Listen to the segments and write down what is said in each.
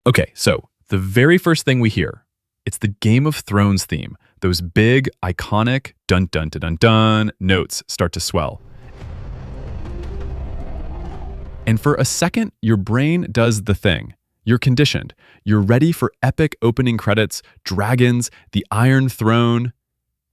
Okay, so the very first thing we hear, it's the Game of Thrones theme. Those big, iconic dun dun dun dun dun notes start to swell. And for a second, your brain does the thing. You're conditioned. You're ready for epic opening credits, dragons, the Iron Throne.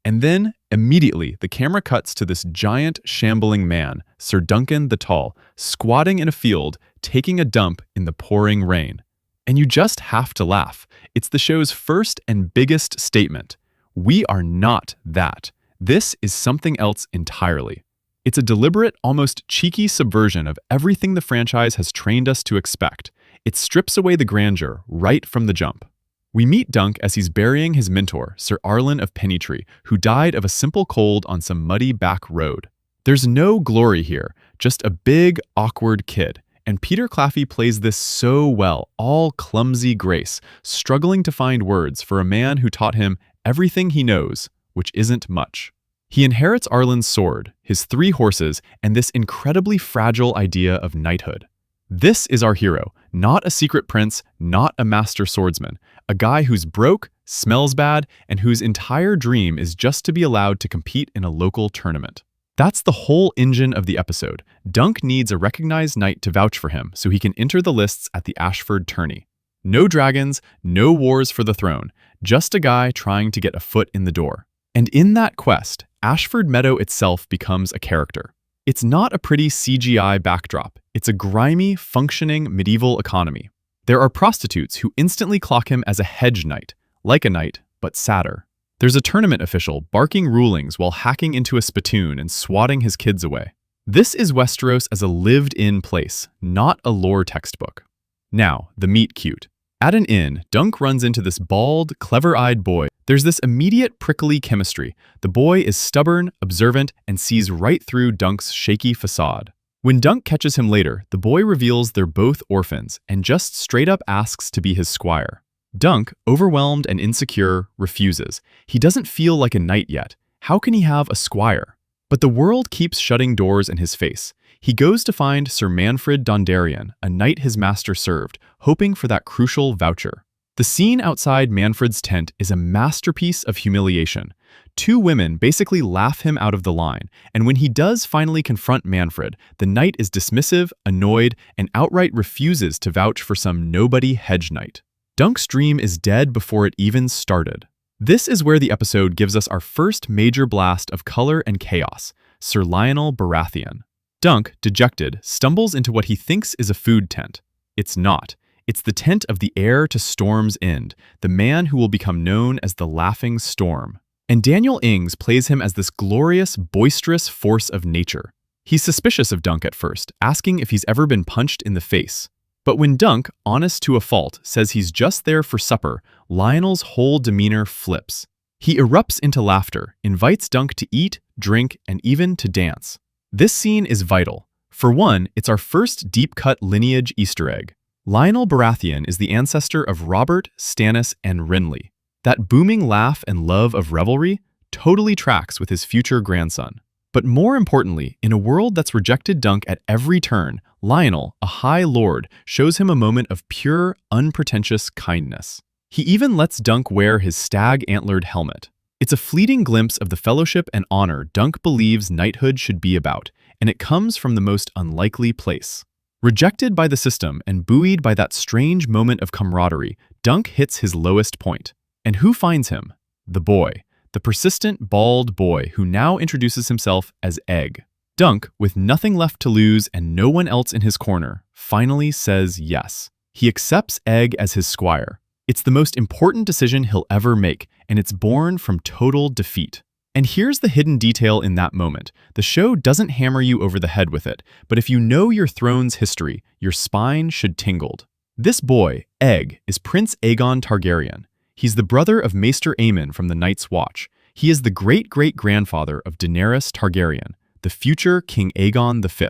And then, immediately, the camera cuts to this giant, shambling man, Ser Duncan the Tall, squatting in a field, taking a dump in the pouring rain. And you just have to laugh. It's the show's first and biggest statement. We are not that. This is something else entirely. It's a deliberate, almost cheeky subversion of everything the franchise has trained us to expect. It strips away the grandeur right from the jump. We meet Dunk as he's burying his mentor, Sir Arlen of Pennytree, who died of a simple cold on some muddy back road. There's no glory here, just a big, awkward kid. And Peter Claffey plays this so well, all clumsy grace, struggling to find words for a man who taught him everything he knows, which isn't much. He inherits Arlen's sword, his 3 horses, and this incredibly fragile idea of knighthood. This is our hero, not a secret prince, not a master swordsman, a guy who's broke, smells bad, and whose entire dream is just to be allowed to compete in a local tournament. That's the whole engine of the episode. Dunk needs a recognized knight to vouch for him so he can enter the lists at the Ashford tourney. No dragons, no wars for the throne, just a guy trying to get a foot in the door. And in that quest, Ashford Meadow itself becomes a character. It's not a pretty CGI backdrop. It's a grimy, functioning medieval economy. There are prostitutes who instantly clock him as a hedge knight, like a knight, but sadder. There's a tournament official barking rulings while hacking into a spittoon and swatting his kids away. This is Westeros as a lived-in place, not a lore textbook. Now, the meet cute. At an inn, Dunk runs into this bald, clever-eyed boy. There's this immediate prickly chemistry. The boy is stubborn, observant, and sees right through Dunk's shaky facade. When Dunk catches him later, the boy reveals they're both orphans and just straight up asks to be his squire. Dunk, overwhelmed and insecure, refuses. He doesn't feel like a knight yet. How can he have a squire? But the world keeps shutting doors in his face. He goes to find Sir Manfred Dondarrion, a knight his master served, hoping for that crucial voucher. The scene outside Manfred's tent is a masterpiece of humiliation. 2 women basically laugh him out of the line, and when he does finally confront Manfred, the knight is dismissive, annoyed, and outright refuses to vouch for some nobody hedge knight. Dunk's dream is dead before it even started. This is where the episode gives us our first major blast of color and chaos, Sir Lionel Baratheon. Dunk, dejected, stumbles into what he thinks is a food tent. It's not. It's the tent of the heir to Storm's End, the man who will become known as the Laughing Storm. And Daniel Ings plays him as this glorious, boisterous force of nature. He's suspicious of Dunk at first, asking if he's ever been punched in the face. But when Dunk, honest to a fault, says he's just there for supper, Lionel's whole demeanor flips. He erupts into laughter, invites Dunk to eat, drink, and even to dance. This scene is vital. For one, it's our first deep-cut lineage Easter egg. Lionel Baratheon is the ancestor of Robert, Stannis, and Renly. That booming laugh and love of revelry totally tracks with his future grandson. But more importantly, in a world that's rejected Dunk at every turn, Lionel, a high lord, shows him a moment of pure, unpretentious kindness. He even lets Dunk wear his stag-antlered helmet. It's a fleeting glimpse of the fellowship and honor Dunk believes knighthood should be about, and it comes from the most unlikely place. Rejected by the system and buoyed by that strange moment of camaraderie, Dunk hits his lowest point. And who finds him? The boy. The persistent, bald boy who now introduces himself as Egg. Dunk, with nothing left to lose and no one else in his corner, finally says yes. He accepts Egg as his squire. It's the most important decision he'll ever make, and it's born from total defeat. And here's the hidden detail in that moment. The show doesn't hammer you over the head with it, but if you know your throne's history, your spine should tingle. This boy, Egg, is Prince Aegon Targaryen. He's the brother of Maester Aemon from the Night's Watch. He is the great-great-grandfather of Daenerys Targaryen, the future King Aegon V.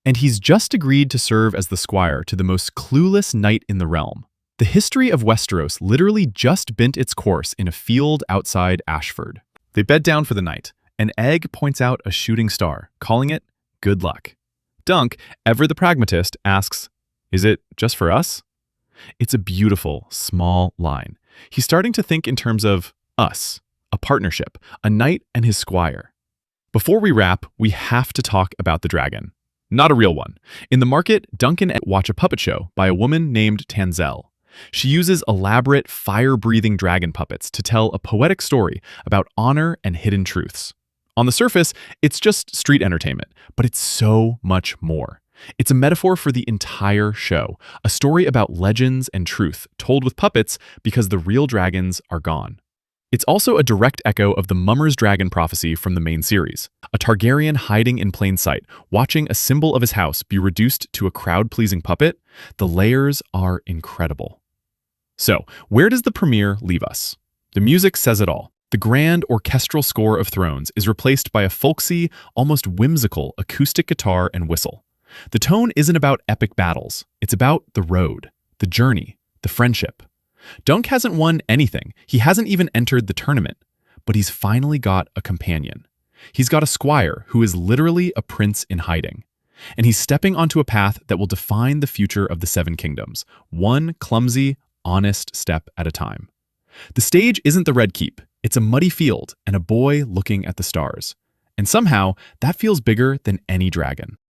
And he's just agreed to serve as the squire to the most clueless knight in the realm. The history of Westeros literally just bent its course in a field outside Ashford. They bed down for the night, and Egg points out a shooting star, calling it good luck. Dunk, ever the pragmatist, asks, "Is it just for us?" It's a beautiful, small line. He's starting to think in terms of us, a partnership, a knight and his squire. Before we wrap, we have to talk about the dragon. Not a real one. In the market, Duncan watch a puppet show by a woman named Tanzelle. She uses elaborate, fire-breathing dragon puppets to tell a poetic story about honor and hidden truths. On the surface, it's just street entertainment, but it's so much more. It's a metaphor for the entire show, a story about legends and truth told with puppets because the real dragons are gone. It's also a direct echo of the Mummer's Dragon prophecy from the main series, a Targaryen hiding in plain sight, watching a symbol of his house be reduced to a crowd-pleasing puppet. The layers are incredible. So, where does the premiere leave us? The music says it all. The grand orchestral score of Thrones is replaced by a folksy, almost whimsical acoustic guitar and whistle. The tone isn't about epic battles. It's about the road, the journey, the friendship. Dunk hasn't won anything. He hasn't even entered the tournament. But he's finally got a companion. He's got a squire who is literally a prince in hiding. And he's stepping onto a path that will define the future of the Seven Kingdoms, one clumsy, honest step at a time. The stage isn't the Red Keep. It's a muddy field and a boy looking at the stars. And somehow, that feels bigger than any dragon.